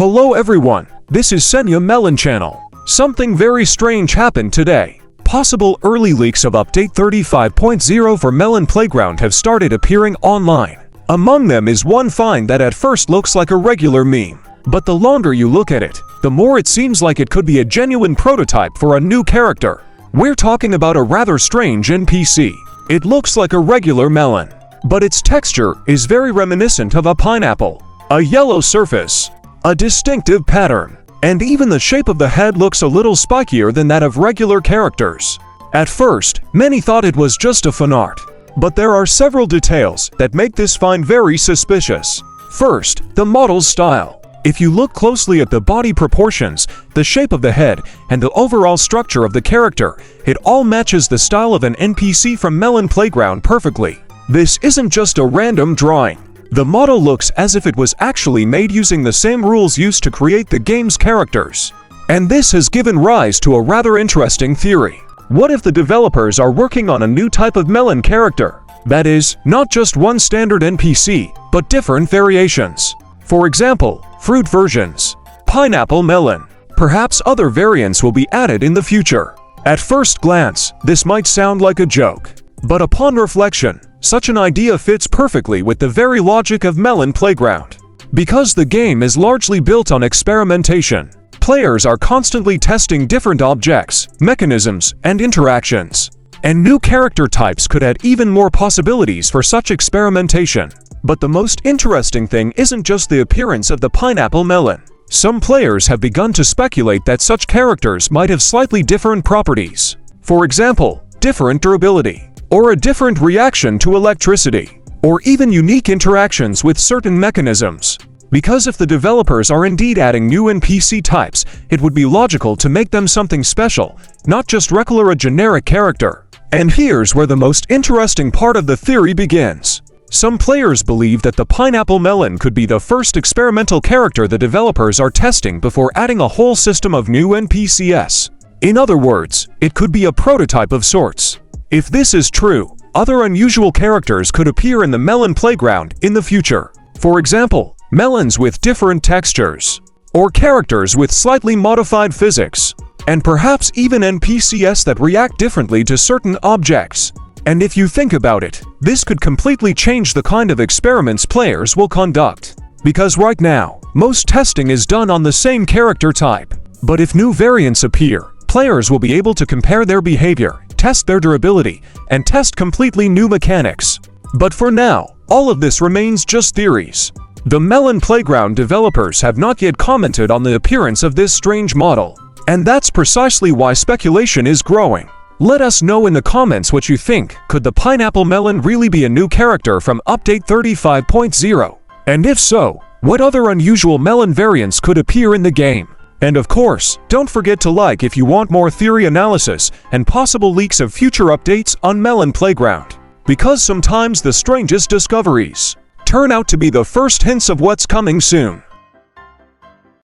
Hello everyone, this is Melon channel. Something very strange happened today. Possible early leaks of update 35.0 for Melon Playground have started appearing online. Among them is one find that at first looks like a regular meme. But the longer you look at it, the more it seems like it could be a genuine prototype for a new character. We're talking about a rather strange NPC. It looks like a regular melon, but its texture is very reminiscent of a pineapple. A yellow surface, a distinctive pattern, and even the shape of the head looks a little spikier than that of regular characters. At first, many thought it was just a fan art, but there are several details that make this find very suspicious. First, the model's style. If you look closely at the body proportions, the shape of the head, and the overall structure of the character, it all matches the style of an NPC from Melon Playground perfectly. This isn't just a random drawing. The model looks as if it was actually made using the same rules used to create the game's characters. And this has given rise to a rather interesting theory. What if the developers are working on a new type of melon character? That is, not just one standard NPC, but different variations. For example, fruit versions, pineapple melon. Perhaps other variants will be added in the future. At first glance, this might sound like a joke. But upon reflection, such an idea fits perfectly with the very logic of Melon Playground. Because the game is largely built on experimentation, players are constantly testing different objects, mechanisms, and interactions. And new character types could add even more possibilities for such experimentation. But the most interesting thing isn't just the appearance of the pineapple melon. Some players have begun to speculate that such characters might have slightly different properties. For example, different durability, or a different reaction to electricity, or even unique interactions with certain mechanisms. Because if the developers are indeed adding new NPC types, it would be logical to make them something special, not just regular a generic character. And here's where the most interesting part of the theory begins. Some players believe that the pineapple melon could be the first experimental character the developers are testing before adding a whole system of new NPCs. In other words, it could be a prototype of sorts. If this is true, other unusual characters could appear in the Melon Playground in the future. For example, melons with different textures, or characters with slightly modified physics, and perhaps even NPCs that react differently to certain objects. And if you think about it, this could completely change the kind of experiments players will conduct. Because right now, most testing is done on the same character type. But if new variants appear, players will be able to compare their behavior, test their durability, and test completely new mechanics. But for now, all of this remains just theories. The Melon Playground developers have not yet commented on the appearance of this strange model. And that's precisely why speculation is growing. Let us know in the comments what you think. Could the pineapple melon really be a new character from update 35.0? And if so, what other unusual melon variants could appear in the game? And of course, don't forget to like if you want more theory analysis and possible leaks of future updates on Melon Playground. Because sometimes the strangest discoveries turn out to be the first hints of what's coming soon.